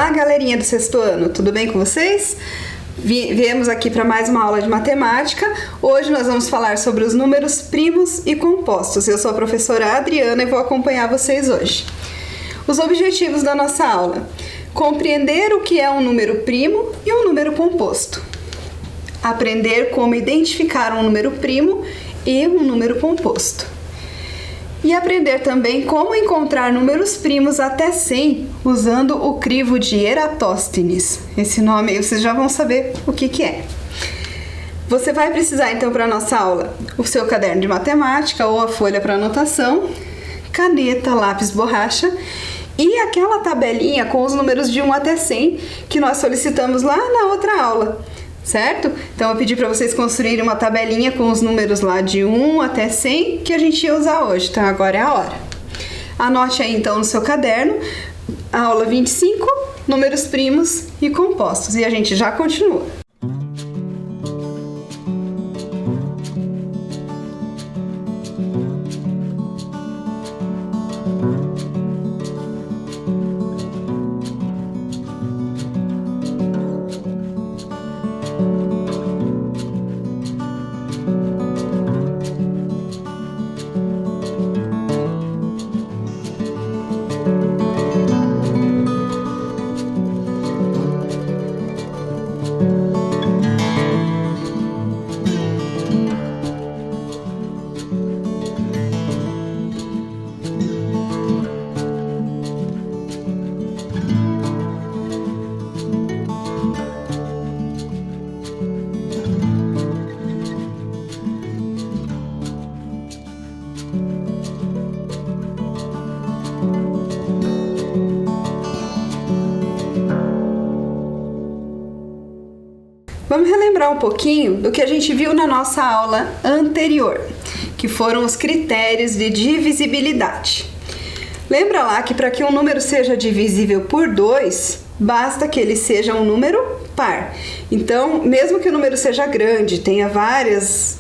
Olá, galerinha do sexto ano, tudo bem com vocês? Viemos aqui para mais uma aula de matemática. Hoje nós vamos falar sobre os números primos e compostos. Eu sou a professora Adriana e vou acompanhar vocês hoje. Os objetivos da nossa aula: compreender o que é um número primo e um número composto, aprender como identificar um número primo e um número composto, e aprender também como encontrar números primos até 100 usando o crivo de Eratóstenes. Esse nome aí vocês já vão saber o que é. Você vai precisar então para a nossa aula o seu caderno de matemática ou a folha para anotação, caneta, lápis, borracha e aquela tabelinha com os números de 1 até 100 que nós solicitamos lá na outra aula. Certo? Então eu pedi para vocês construírem uma tabelinha com os números lá de 1 até 100 que a gente ia usar hoje, então agora é a hora. Anote aí então no seu caderno, a aula 25, números primos e compostos, e a gente já continua. Vamos relembrar um pouquinho do que a gente viu na nossa aula anterior, que foram os critérios de divisibilidade. Lembra lá que para que um número seja divisível por 2, basta que ele seja um número par. Então, mesmo que o número seja grande, tenha várias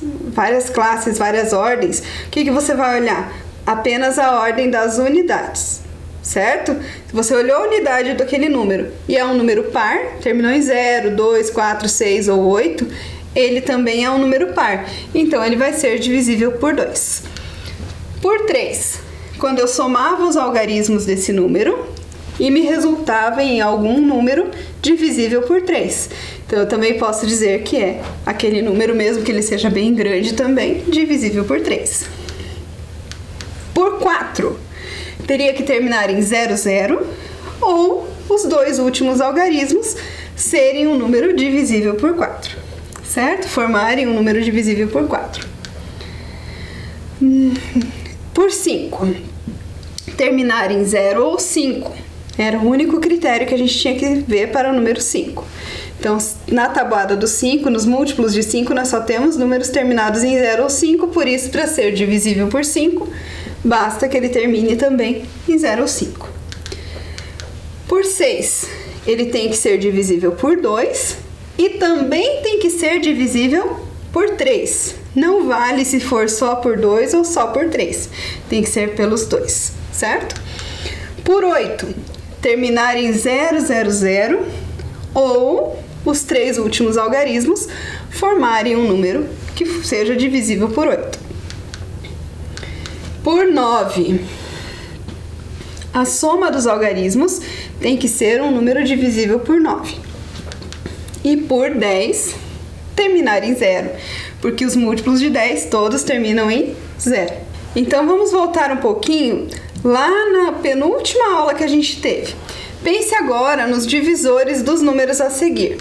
classes, várias ordens, o que você vai olhar? Apenas a ordem das unidades. Certo? Se você olhou a unidade daquele número e é um número par, terminou em 0, 2, 4, 6 ou 8, ele também é um número par. Então, ele vai ser divisível por 2. Por 3, quando eu somava os algarismos desse número e me resultava em algum número divisível por 3. Então, eu também posso dizer que é aquele número, mesmo que ele seja bem grande também, divisível por 3. Por 4, teria que terminar em 0, 0 ou os dois últimos algarismos serem um número divisível por 4, certo? Formarem um número divisível por 4. Por 5, terminar em 0 ou 5. Era o único critério que a gente tinha que ver para o número 5. Então, na tabuada do 5, nos múltiplos de 5, nós só temos números terminados em 0 ou 5, por isso, para ser divisível por 5, basta que ele termine também em 0 ou 5. Por 6, ele tem que ser divisível por 2 e também tem que ser divisível por 3. Não vale se for só por 2 ou só por 3. Tem que ser pelos dois, certo? Por 8, terminar em 0, 0, 0 ou os três últimos algarismos formarem um número que seja divisível por 8. Por 9, a soma dos algarismos tem que ser um número divisível por 9. E por 10, terminar em 0, porque os múltiplos de 10 todos terminam em 0. Então vamos voltar um pouquinho lá na penúltima aula que a gente teve. Pense agora nos divisores dos números a seguir.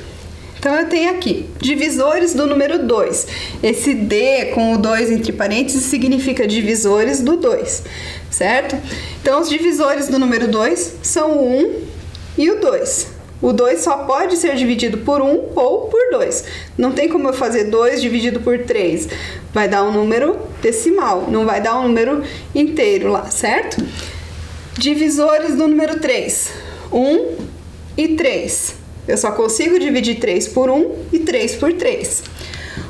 Então, eu tenho aqui divisores do número 2. Esse D com o 2 entre parênteses significa divisores do 2, certo? Então, os divisores do número 2 são o 1 e o 2. O 2 só pode ser dividido por 1 ou por 2. Não tem como eu fazer 2 dividido por 3. Vai dar um número decimal, não vai dar um número inteiro lá, certo? Divisores do número 3. 1 e 3. Eu só consigo dividir 3 por 1 e 3 por 3.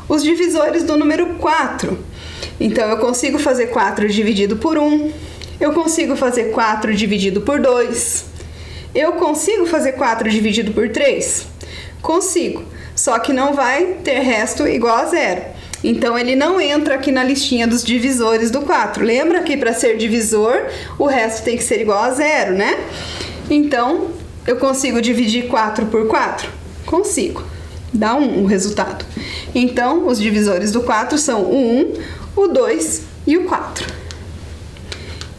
Os divisores do número 4. Então, eu consigo fazer 4 dividido por 1. Eu consigo fazer 4 dividido por 2. Eu consigo fazer 4 dividido por 3? Consigo, só que não vai ter resto igual a 0. Então, ele não entra aqui na listinha dos divisores do 4. Lembra que para ser divisor, o resto tem que ser igual a 0, né? Então, eu consigo dividir 4 por 4? Consigo. Dá 1 o resultado. Então, os divisores do 4 são o 1, o 2 e o 4.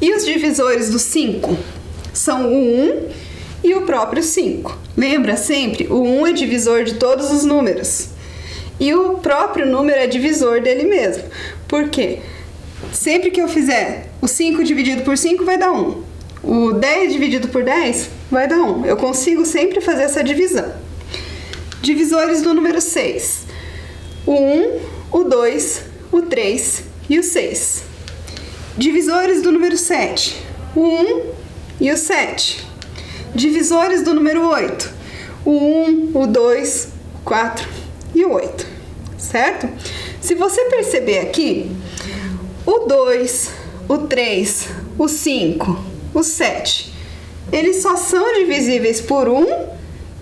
E os divisores do 5? São o 1 e o próprio 5. Lembra sempre, o 1 é divisor de todos os números. E o próprio número é divisor dele mesmo. Por quê? Sempre que eu fizer o 5 dividido por 5 vai dar 1. O 10 dividido por 10 vai dar 1. Eu consigo sempre fazer essa divisão. Divisores do número 6. O 1, o 2, o 3 e o 6. Divisores do número 7. O 1 e o 7. Divisores do número 8. O 1, o 2, o 4 e o 8. Certo? Se você perceber aqui, o 2, o 3, o 5, o 7, eles só são divisíveis por 1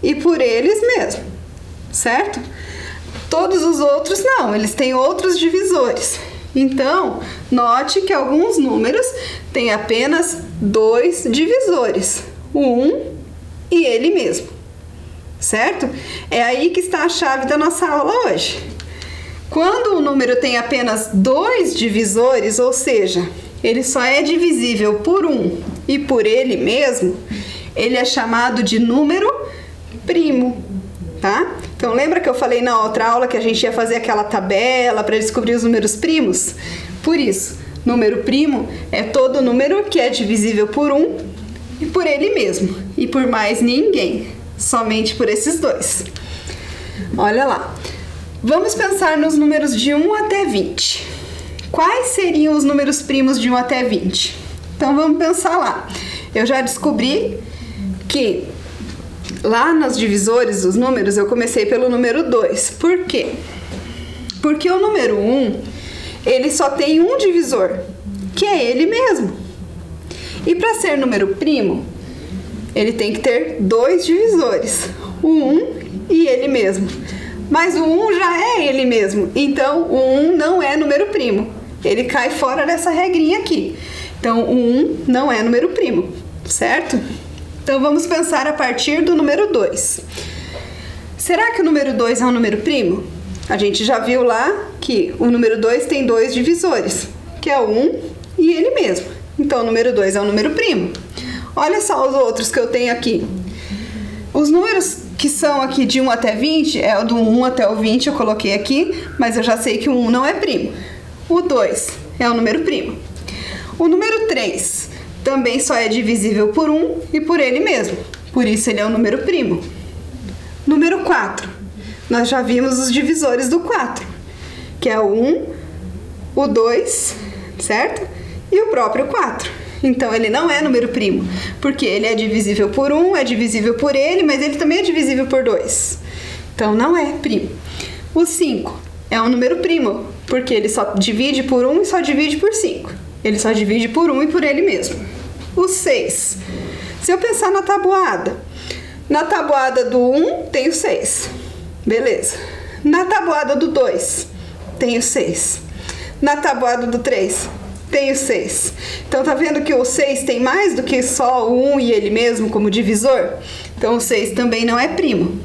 e por eles mesmos. Certo? Todos os outros não, eles têm outros divisores. Então, note que alguns números têm apenas 2 divisores, o 1 e ele mesmo. Certo? É aí que está a chave da nossa aula hoje. Quando o número tem apenas 2 divisores, ou seja, ele só é divisível por 1 e por ele mesmo, ele é chamado de número primo, tá? Então, lembra que eu falei na outra aula que a gente ia fazer aquela tabela para descobrir os números primos? Por isso, número primo é todo número que é divisível por 1 e por ele mesmo, e por mais ninguém, somente por esses 2. Olha lá. Vamos pensar nos números de 1 até 20. Quais seriam os números primos de 1 até 20? Então, vamos pensar lá. Eu já descobri que lá nos divisores dos números, eu comecei pelo número 2. Por quê? Porque o número 1, ele só tem um divisor, que é ele mesmo. E para ser número primo, ele tem que ter 2 divisores, o 1 e ele mesmo. Mas o 1 já é ele mesmo, então o 1 não é número primo. Ele cai fora dessa regrinha aqui. Então, o 1 não é número primo, certo? Então, vamos pensar a partir do número 2. Será que o número 2 é um número primo? A gente já viu lá que o número 2 tem 2 divisores, que é o 1 e ele mesmo. Então, o número 2 é um número primo. Olha só os outros que eu tenho aqui. Os números que são aqui de 1 até 20, é o do 1 até o 20, eu coloquei aqui, mas eu já sei que o 1 não é primo. O 2 é um número primo. O número 3 também só é divisível por 1 e por ele mesmo, por isso ele é um número primo. Número 4, nós já vimos os divisores do 4, que é o 1, o 2, certo? E o próprio 4. Então, ele não é número primo, porque ele é divisível por 1, é divisível por ele, mas ele também é divisível por 2. Então, não é primo. O 5 é um número primo, porque ele só divide por 1 e só divide por 5. Ele só divide por 1 e por ele mesmo. O 6, se eu pensar na tabuada do 1 tem o 6. Beleza. Na tabuada do 2 tem o 6. Na tabuada do 3 tem o 6. Então, tá vendo que o 6 tem mais do que só o 1 e ele mesmo como divisor? Então, o 6 também não é primo.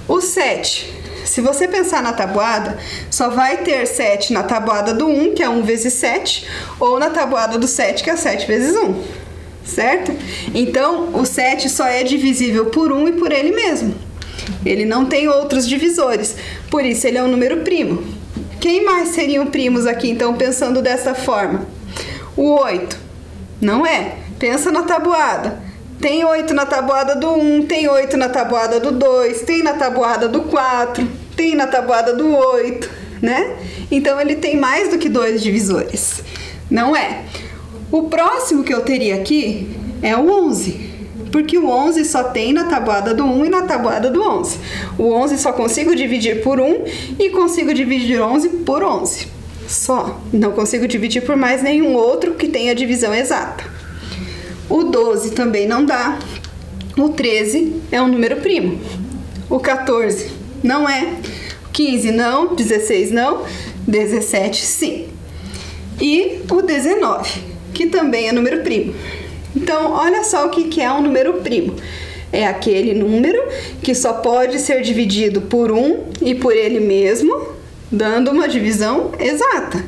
O 7, se você pensar na tabuada, só vai ter 7 na tabuada do 1, que é 1 vezes 7, ou na tabuada do 7, que é 7 vezes 1, certo? Então, o 7 só é divisível por 1 e por ele mesmo. Ele não tem outros divisores, por isso ele é um número primo. Quem mais seriam primos aqui, então, pensando dessa forma? O 8 não é. Pensa na tabuada. Tem 8 na tabuada do 1, tem 8 na tabuada do 2, tem na tabuada do 4, tem na tabuada do 8, né? Então, ele tem mais do que 2 divisores. Não é. O próximo que eu teria aqui é o 11. Porque o 11 só tem na tabuada do 1 e na tabuada do 11. O 11 só consigo dividir por 1 e consigo dividir 11 por 11. Só. Não consigo dividir por mais nenhum outro que tenha divisão exata. O 12 também não dá. O 13 é um número primo. O 14 não é. O 15 não. 16 não. 17 sim. E o 19, que também é número primo. Então, olha só o que é um número primo. É aquele número que só pode ser dividido por 1 e por ele mesmo, dando uma divisão exata.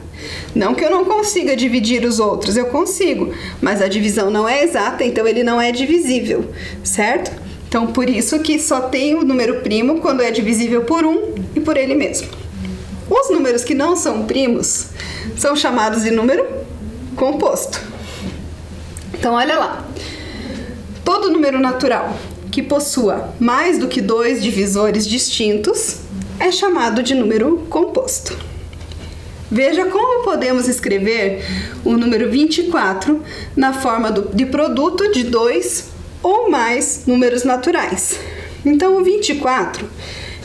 Não que eu não consiga dividir os outros, eu consigo, mas a divisão não é exata, então ele não é divisível, certo? Então, por isso que só tem o número primo quando é divisível por 1 e por ele mesmo. Os números que não são primos são chamados de número composto. Então, olha lá. Todo número natural que possua mais do que 2 divisores distintos é chamado de número composto. Veja como podemos escrever o número 24 na forma de produto de 2 ou mais números naturais. Então, o 24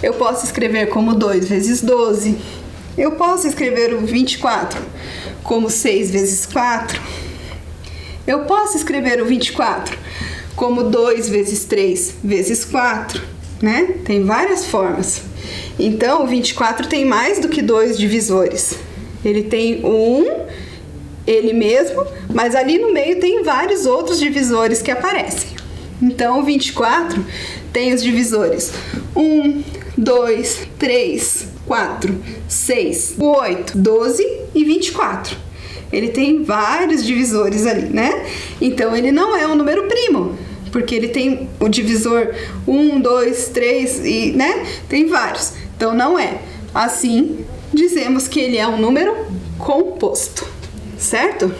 eu posso escrever como 2 vezes 12. Eu posso escrever o 24 como 6 vezes 4. Eu posso escrever o 24 como 2 vezes 3 vezes 4, né? Tem várias formas. Então, o 24 tem mais do que 2 divisores. Ele tem ele mesmo, mas ali no meio tem vários outros divisores que aparecem. Então, o 24 tem os divisores 1, 2, 3, 4, 6, 8, 12 e 24. Ele tem vários divisores ali, né? Então, ele não é um número primo, porque ele tem o divisor 1, 2, 3 e, né? Tem vários. Então, não é. Assim, dizemos que ele é um número composto, certo?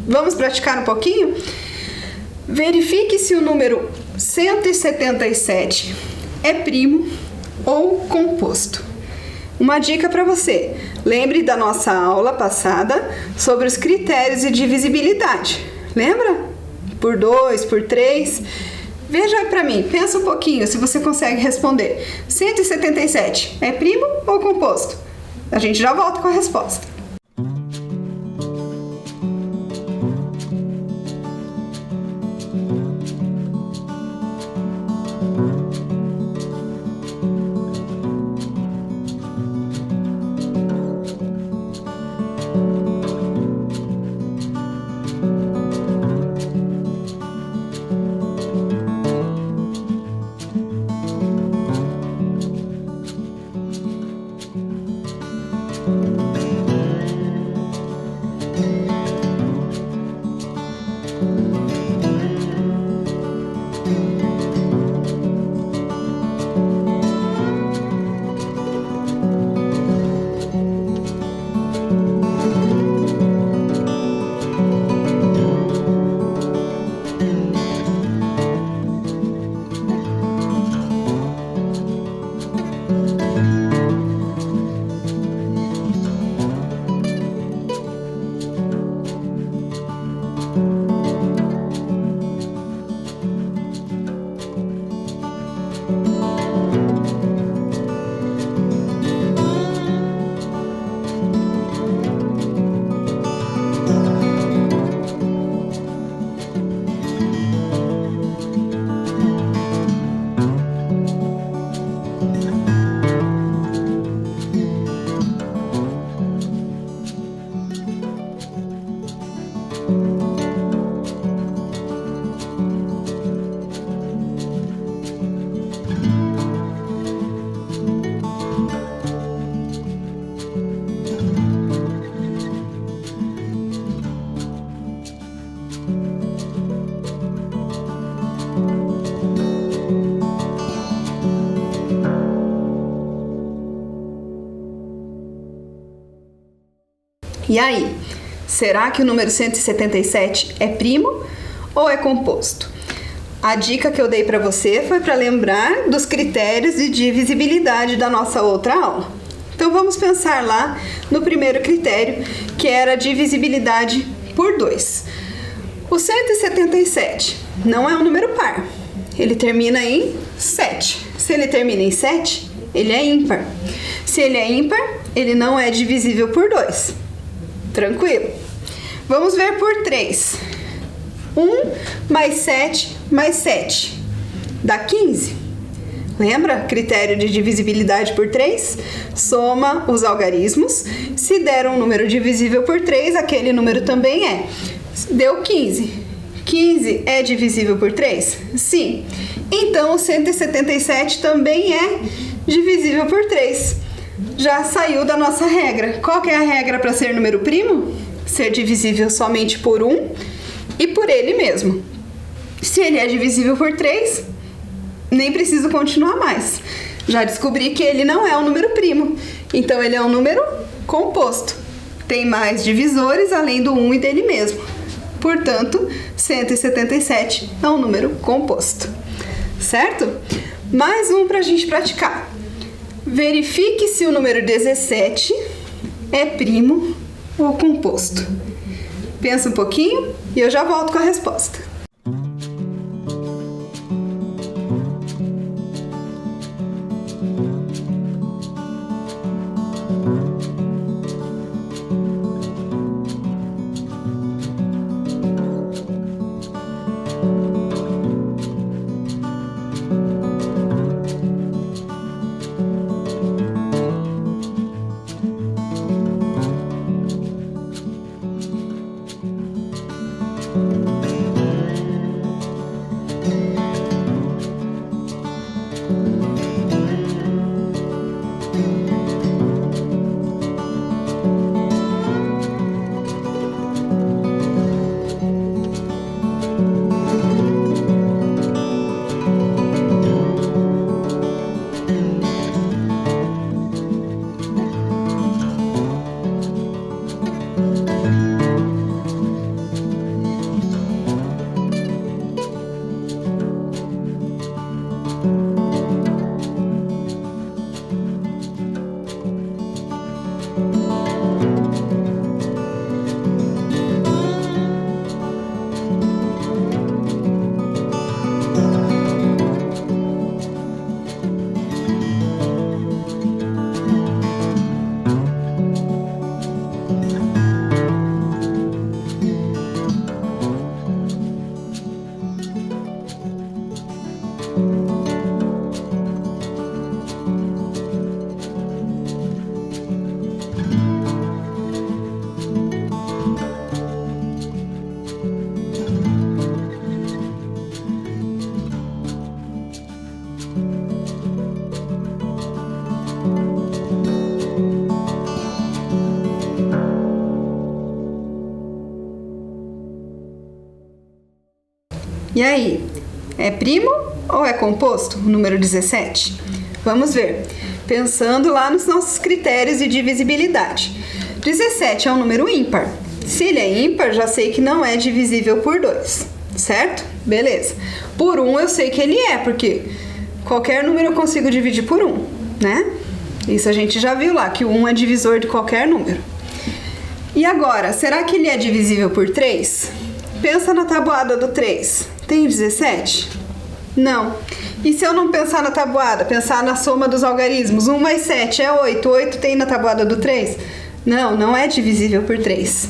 Vamos praticar um pouquinho? Verifique se o número 177 é primo ou composto. Uma dica para você. Lembre da nossa aula passada sobre os critérios de divisibilidade. Lembra? Por 2, por 3. Veja para mim, pensa um pouquinho se você consegue responder. 177 é primo ou composto? A gente já volta com a resposta. E aí, será que o número 177 é primo ou é composto? A dica que eu dei para você foi para lembrar dos critérios de divisibilidade da nossa outra aula. Então vamos pensar lá no primeiro critério, que era a divisibilidade por 2. O 177 não é um número par, ele termina em 7. Se ele termina em 7, ele é ímpar. Se ele é ímpar, ele não é divisível por 2. Tranquilo? Vamos ver por 3. 1 mais 7 mais 7. Dá 15. Lembra? Critério de divisibilidade por 3? Soma os algarismos. Se der um número divisível por 3, aquele número também é. Deu 15. 15 é divisível por 3? Sim. Então, o 177 também é divisível por 3. Já saiu da nossa regra. Qual que é a regra para ser número primo? Ser divisível somente por 1 e por ele mesmo. Se ele é divisível por 3, nem preciso continuar mais. Já descobri que ele não é um número primo. Então, ele é um número composto. Tem mais divisores além do 1 e dele mesmo. Portanto, 177 é um número composto. Certo? Mais um para a gente praticar. Verifique se o número 17 é primo ou composto. Pensa um pouquinho e eu já volto com a resposta. E aí, é primo ou é composto o número 17? Vamos ver, pensando lá nos nossos critérios de divisibilidade. 17 é um número ímpar. Se ele é ímpar, já sei que não é divisível por 2, certo? Beleza. Por 1 eu sei que ele é, porque qualquer número eu consigo dividir por 1, né? Isso a gente já viu lá, que o 1 é divisor de qualquer número. E agora, será que ele é divisível por 3? Pensa na tabuada do 3. Tem 17? Não. E se eu não pensar na tabuada, pensar na soma dos algarismos? 1 mais 7 é 8. 8 tem na tabuada do 3? Não, não é divisível por 3.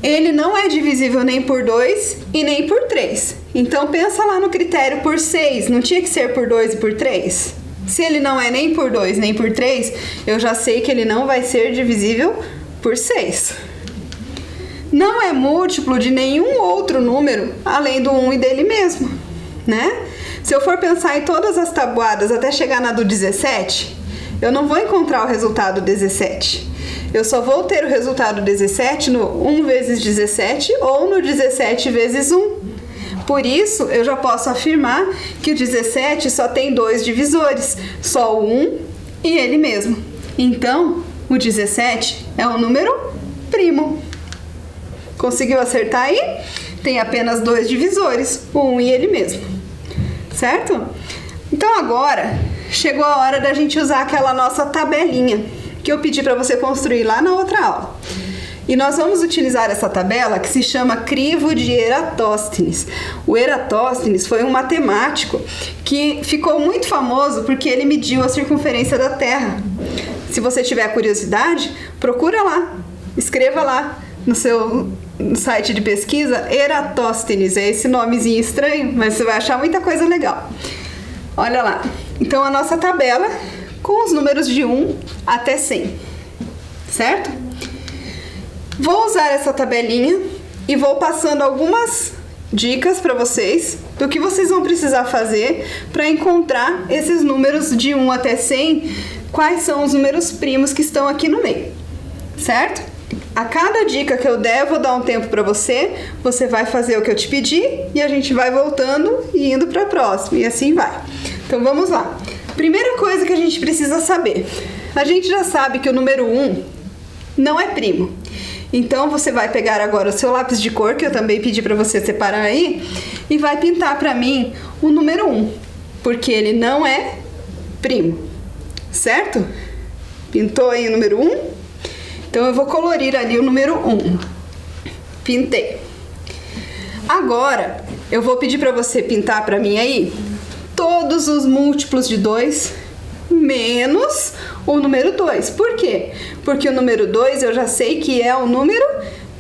Ele não é divisível nem por 2 e nem por 3. Então pensa lá no critério por 6. Não tinha que ser por 2 e por 3? Se ele não é nem por 2 nem por 3, eu já sei que ele não vai ser divisível por 6. Não é múltiplo de nenhum outro número além do 1 e dele mesmo, né? Se eu for pensar em todas as tabuadas até chegar na do 17, eu não vou encontrar o resultado 17. Eu só vou ter o resultado 17 no 1 vezes 17 ou no 17 vezes 1. Por isso, eu já posso afirmar que o 17 só tem 2 divisores, só o 1 e ele mesmo. Então, o 17 é um número primo. Conseguiu acertar aí? Tem apenas 2 divisores, o 1 e ele mesmo. Certo? Então agora chegou a hora da gente usar aquela nossa tabelinha que eu pedi para você construir lá na outra aula. E nós vamos utilizar essa tabela que se chama crivo de Eratóstenes. O Eratóstenes foi um matemático que ficou muito famoso porque ele mediu a circunferência da Terra. Se você tiver curiosidade, procura lá, escreva lá no seu site de pesquisa, Eratosthenes, é esse nomezinho estranho, mas você vai achar muita coisa legal. Olha lá, então a nossa tabela com os números de 1 até 100, certo? Vou usar essa tabelinha e vou passando algumas dicas para vocês do que vocês vão precisar fazer para encontrar esses números de 1 até 100, quais são os números primos que estão aqui no meio, certo? A cada dica que eu der, eu vou dar um tempo para você, você vai fazer o que eu te pedi e a gente vai voltando e indo para a próxima, e assim vai. Então vamos lá. Primeira coisa que a gente precisa saber, a gente já sabe que o número 1 não é primo. Então você vai pegar agora o seu lápis de cor, que eu também pedi para você separar aí, e vai pintar para mim o número 1, porque ele não é primo, certo? Pintou aí o número 1? Então eu vou colorir ali o número 1. Pintei. Agora eu vou pedir para você pintar para mim aí todos os múltiplos de 2 menos o número 2. Por quê? Porque o número 2 eu já sei que é o número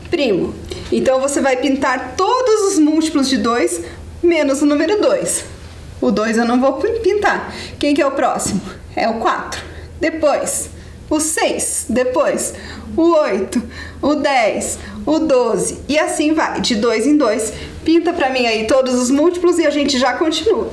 primo. Então você vai pintar todos os múltiplos de 2 menos o número 2. O 2 eu não vou pintar. Quem que é o próximo? É o 4. Depois, o 6. Depois, o 8. O 10. O 12. E assim vai, de 2 em 2. Pinta pra mim aí todos os múltiplos e a gente já continua.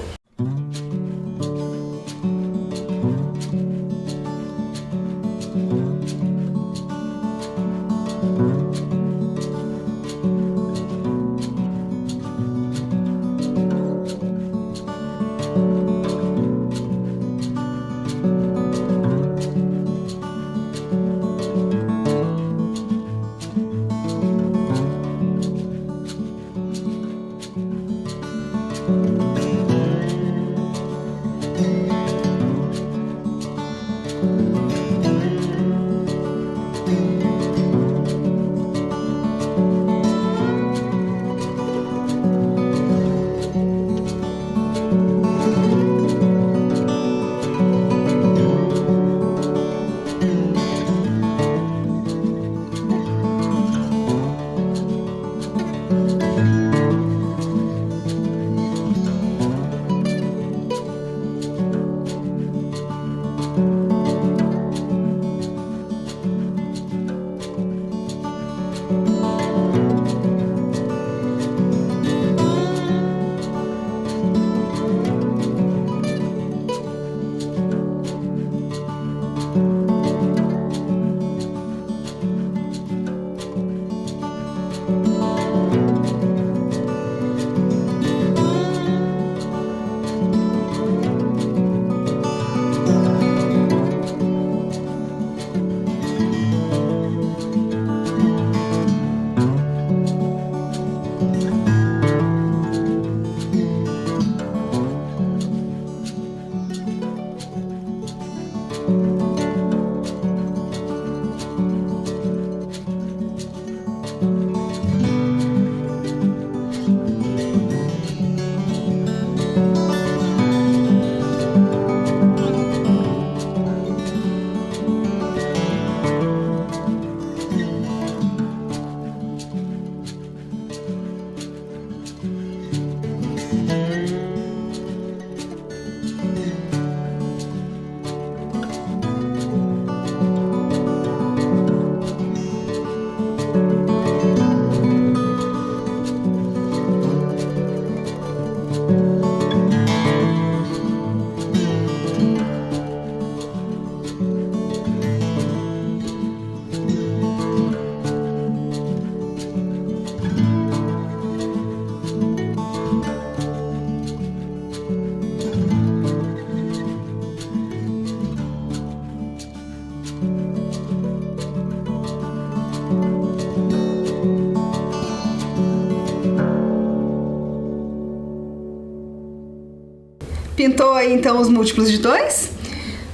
Pintou aí então os múltiplos de 2?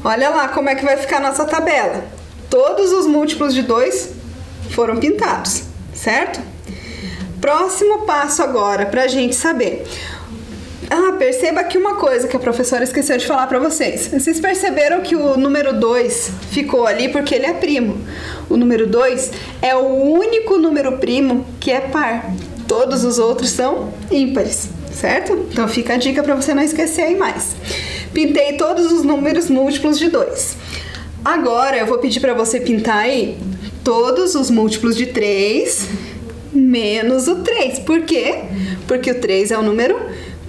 Olha lá como é que vai ficar a nossa tabela. Todos os múltiplos de 2 foram pintados, certo? Próximo passo agora para a gente saber. Perceba aqui uma coisa que a professora esqueceu de falar para vocês. Vocês perceberam que o número 2 ficou ali porque ele é primo. O número 2 é o único número primo que é par. Todos os outros são ímpares, certo? Então fica a dica para você não esquecer aí mais. Pintei todos os números múltiplos de 2. Agora eu vou pedir para você pintar aí todos os múltiplos de 3 menos o 3. Por quê? Porque o 3 é o número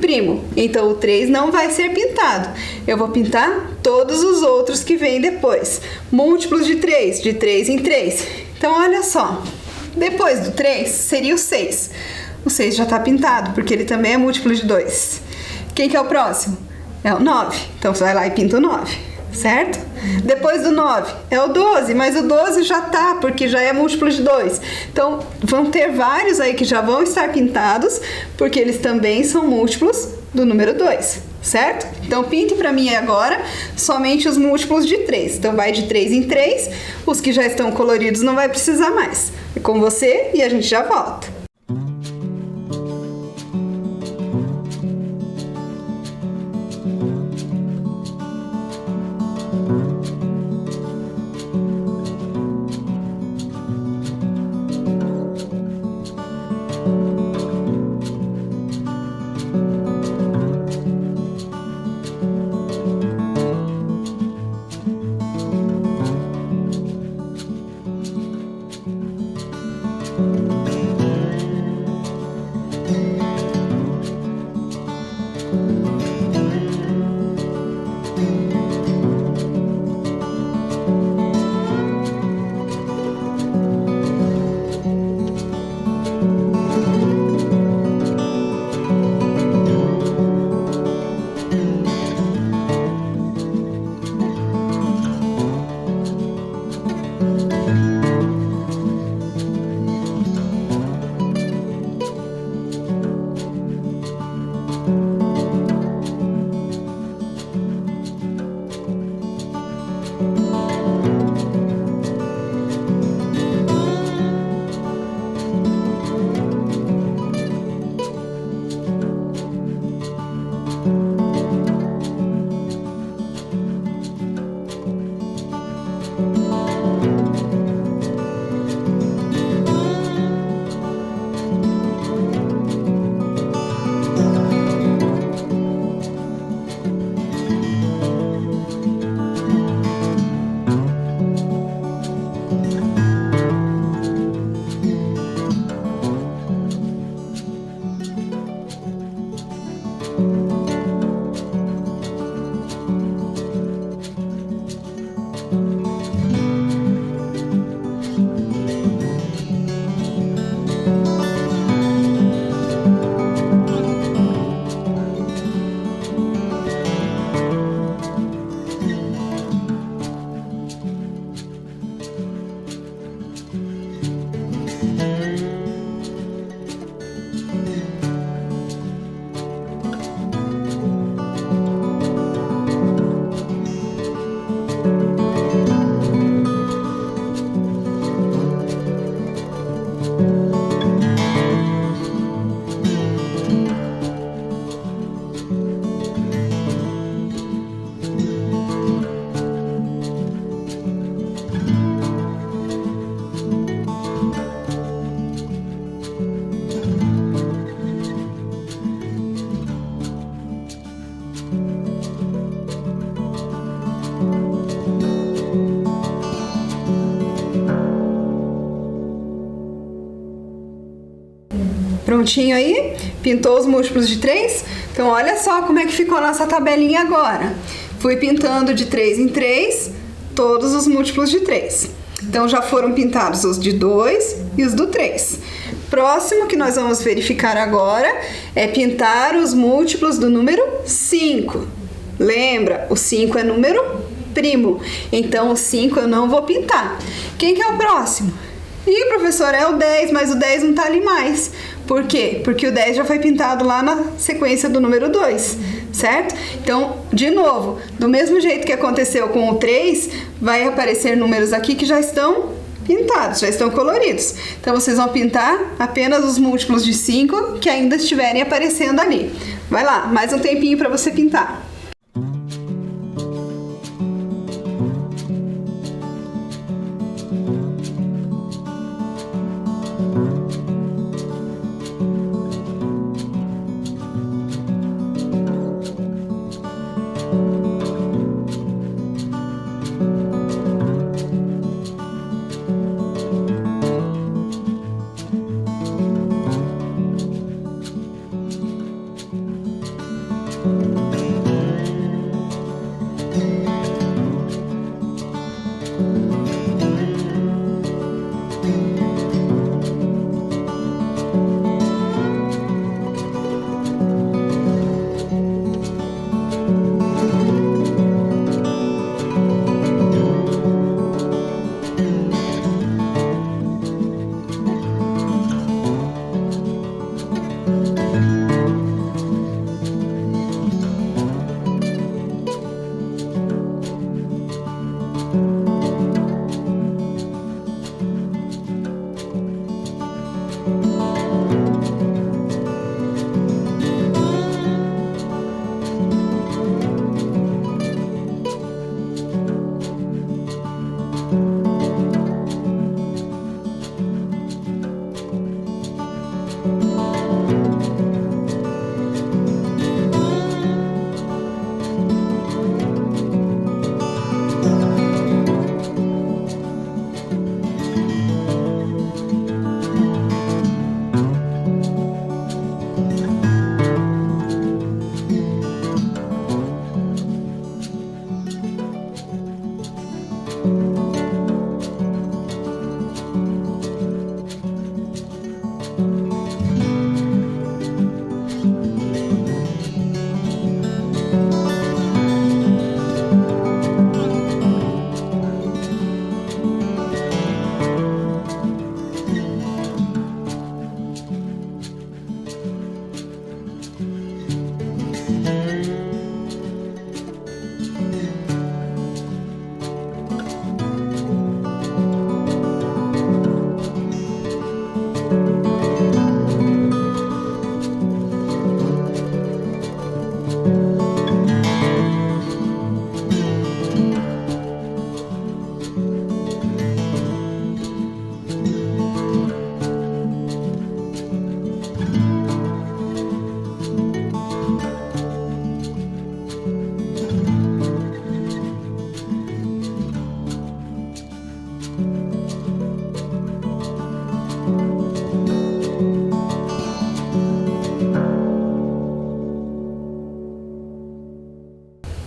primo. Então o 3 não vai ser pintado. Eu vou pintar todos os outros que vêm depois. Múltiplos de 3 em 3. Então olha só. Depois do 3 seria o 6. O 6 já está pintado, porque ele também é múltiplo de 2. Quem que é o próximo? É o 9. Então você vai lá e pinta o 9, certo? Depois do 9 é o 12, mas o 12 já tá, porque já é múltiplo de 2. Então vão ter vários aí que já vão estar pintados, porque eles também são múltiplos do número 2, certo? Então pinte para mim agora somente os múltiplos de 3. Então vai de 3 em 3, os que já estão coloridos não vai precisar mais. É com você e a gente já volta. Prontinho aí? Pintou os múltiplos de 3? Então olha só como é que ficou a nossa tabelinha agora. Fui pintando de 3 em 3 todos os múltiplos de 3. Então já foram pintados os de 2 e os do 3. Próximo que nós vamos verificar agora é pintar os múltiplos do número 5. Lembra, o 5 é número primo, então o 5 eu não vou pintar. Quem que é o próximo? Ih, professor, é o 10, mas o 10 não tá ali mais. Por quê? Porque o 10 já foi pintado lá na sequência do número 2, certo? Então, de novo, do mesmo jeito que aconteceu com o 3, vai aparecer números aqui que já estão pintados, já estão coloridos. Então vocês vão pintar apenas os múltiplos de 5 que ainda estiverem aparecendo ali. Vai lá, mais um tempinho para você pintar.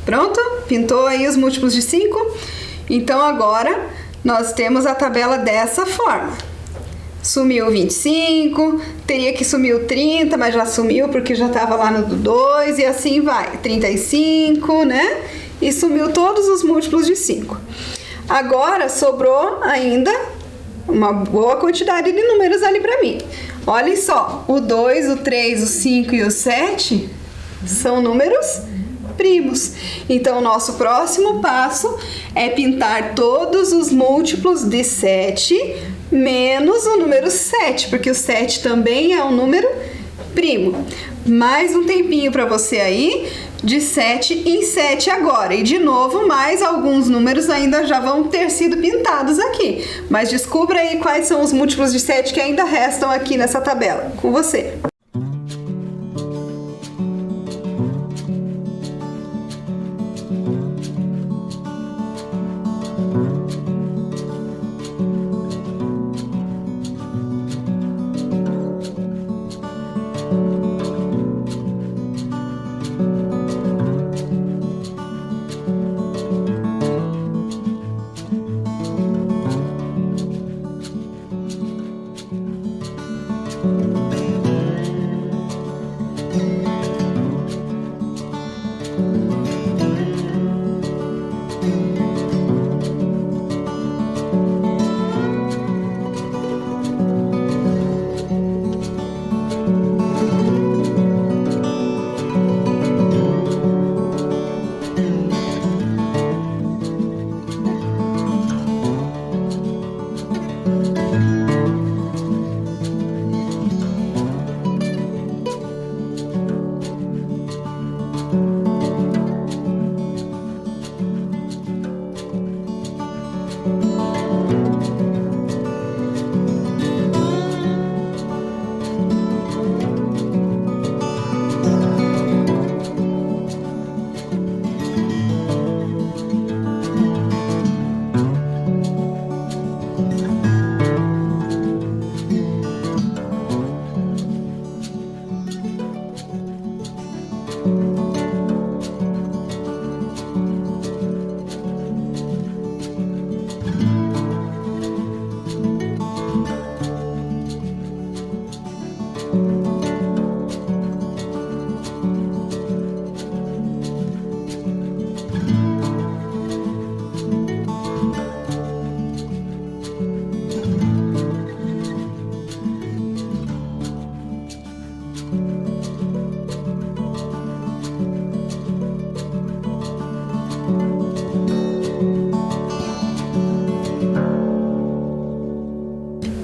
Pronto? Pintou aí os múltiplos de 5? Então agora nós temos a tabela dessa forma. Sumiu 25, teria que sumir o 30, mas já sumiu porque já estava lá no do 2 e assim vai. 35, né? E sumiu todos os múltiplos de 5. Agora sobrou ainda uma boa quantidade de números ali para mim. Olhem só, o 2, o 3, o 5 e o 7 são números primos. Então, o nosso próximo passo é pintar todos os múltiplos de 7 menos o número 7, porque o 7 também é um número primo. Mais um tempinho para você aí, de 7 em 7 agora. E de novo, mais alguns números ainda já vão ter sido pintados aqui. Mas descubra aí quais são os múltiplos de 7 que ainda restam aqui nessa tabela. Com você.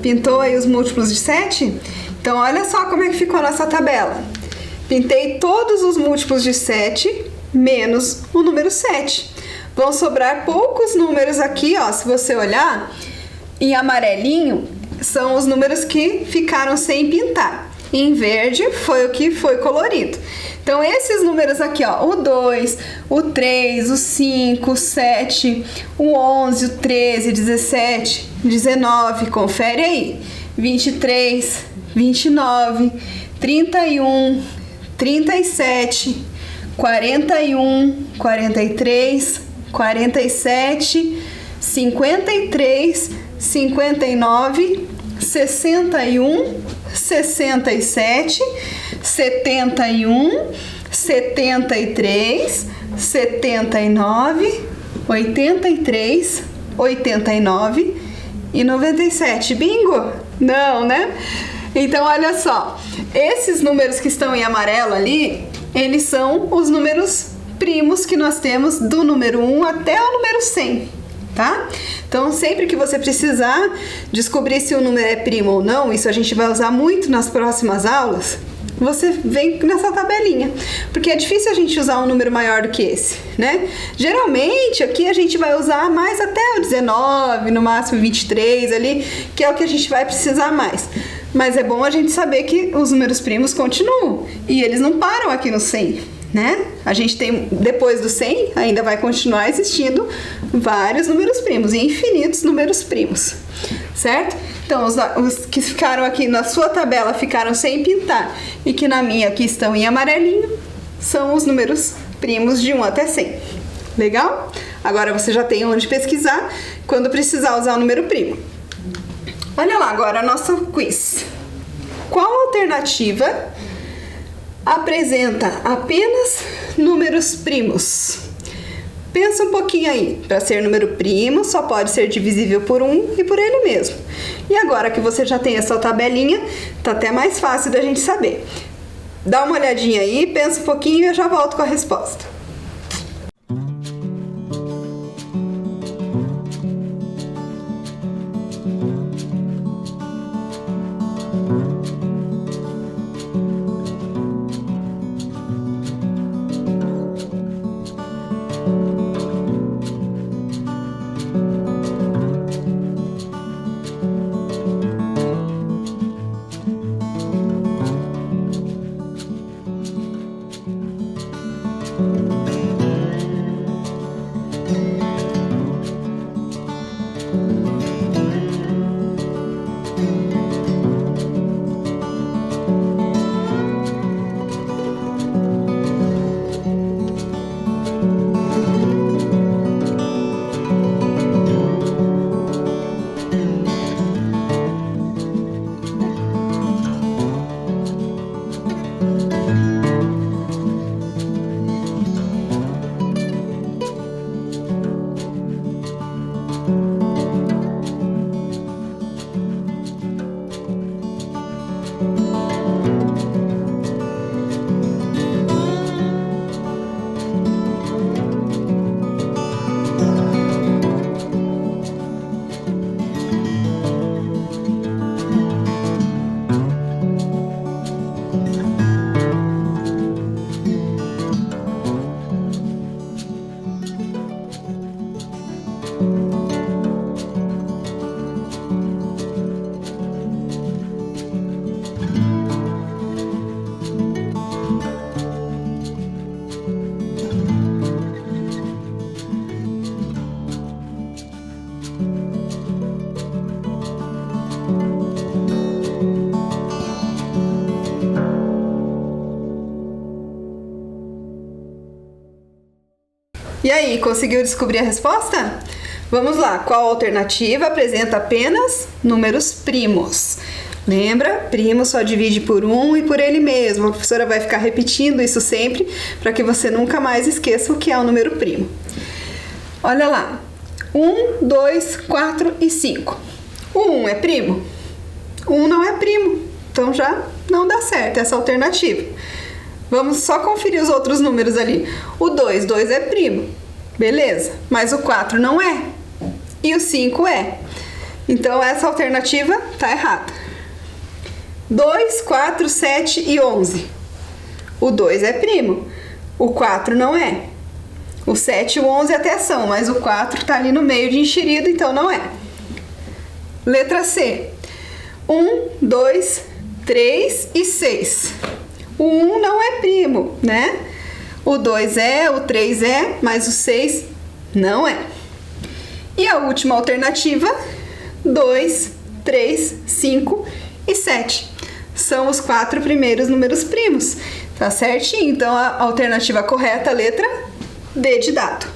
Pintou aí os múltiplos de 7? Então, olha só como é que ficou a nossa tabela. Pintei todos os múltiplos de 7 menos o número 7. Vão sobrar poucos números aqui, ó. Se você olhar, em amarelinho são os números que ficaram sem pintar. Em verde foi o que foi colorido. Então, esses números aqui, ó, o 2, o 3, o 5, o 7, o 11, o 13, 17, 19, confere aí. 23, 29, 31, 37, 41, 43, 47, 53, 59, 61, 67, 71, 73, 79, 83, 89 e 97. Bingo? Não, né? Então, olha só. Esses números que estão em amarelo ali, eles são os números primos que nós temos do número 1 até o número 100, tá? Então, sempre que você precisar descobrir se o número é primo ou não, isso a gente vai usar muito nas próximas aulas, você vem nessa tabelinha, porque é difícil a gente usar um número maior do que esse, né? Geralmente, aqui a gente vai usar mais até o 19, no máximo 23 ali, que é o que a gente vai precisar mais. Mas é bom a gente saber que os números primos continuam, e eles não param aqui no 100, né? A gente tem, depois do 100, ainda vai continuar existindo vários números primos, e infinitos números primos, certo? Então, os que ficaram aqui na sua tabela ficaram sem pintar e que na minha aqui estão em amarelinho são os números primos de 1 até 100. Legal? Agora você já tem onde pesquisar quando precisar usar o número primo. Olha lá agora nosso quiz. Qual alternativa apresenta apenas números primos? Pensa um pouquinho aí. Para ser número primo, só pode ser divisível por 1 e por ele mesmo. E agora que você já tem essa tabelinha, tá até mais fácil da gente saber. Dá uma olhadinha aí, pensa um pouquinho e eu já volto com a resposta. E aí, conseguiu descobrir a resposta? Vamos lá, qual alternativa apresenta apenas números primos? Lembra? Primo só divide por 1 e por ele mesmo. A professora vai ficar repetindo isso sempre para que você nunca mais esqueça o que é o número primo. Olha lá, 1, 2, 4 e 5. O 1 é primo? O 1 não é primo, então já não dá certo essa alternativa. Vamos só conferir os outros números ali. O 2 é primo, beleza, mas o 4 não é. E o 5 é. Então essa alternativa tá errada. 2, 4, 7 e 11. O 2 é primo, o 4 não é. O 7 e o 11 até são, mas o 4 tá ali no meio de enxerido, então não é. Letra C. 1, 2, 3 e 6. O 1 não é primo, né? O 2 é, o 3 é, mas o 6 não é. E a última alternativa, 2, 3, 5 e 7. São os 4 primeiros números primos. Tá certinho? Então a alternativa correta, a letra D de dado.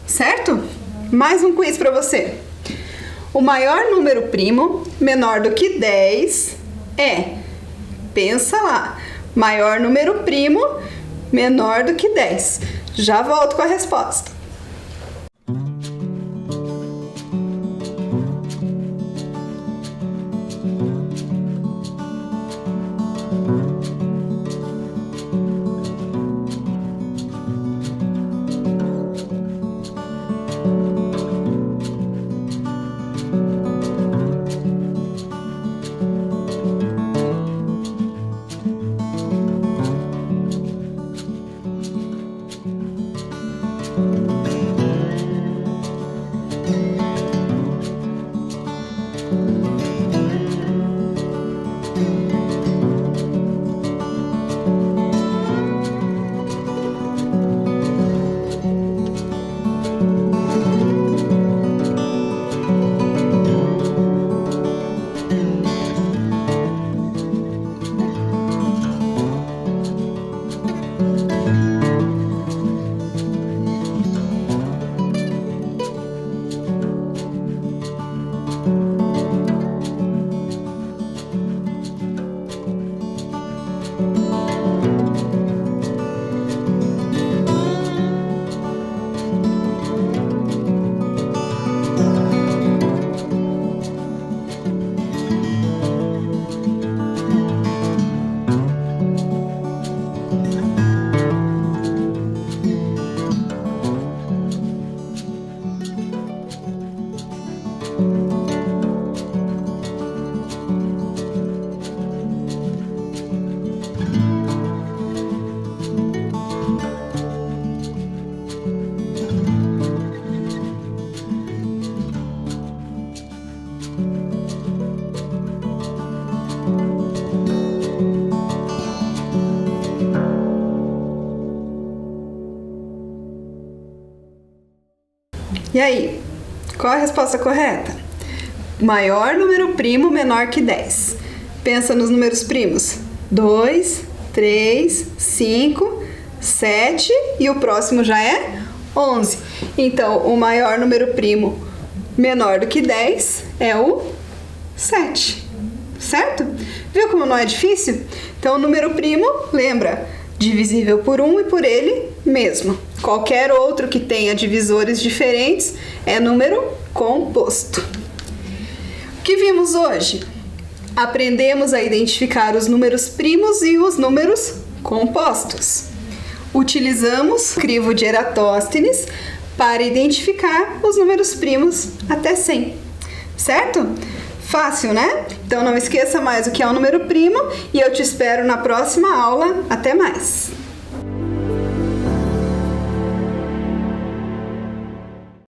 Certo? Mais um quiz para você. O maior número primo menor do que 10 é... Pensa lá. Maior número primo menor do que 10. Já volto com a resposta. E aí, qual a resposta correta? Maior número primo menor que 10. Pensa nos números primos. 2, 3, 5, 7 e o próximo já é 11. Então, o maior número primo menor do que 10 é o 7. Certo? Viu como não é difícil? Então, o número primo, lembra, divisível por 1 e por ele mesmo. Qualquer outro que tenha divisores diferentes é número composto. O que vimos hoje? Aprendemos a identificar os números primos e os números compostos. Utilizamos o crivo de Eratóstenes para identificar os números primos até 100. Certo? Fácil, né? Então não esqueça mais o que é um número primo e eu te espero na próxima aula. Até mais!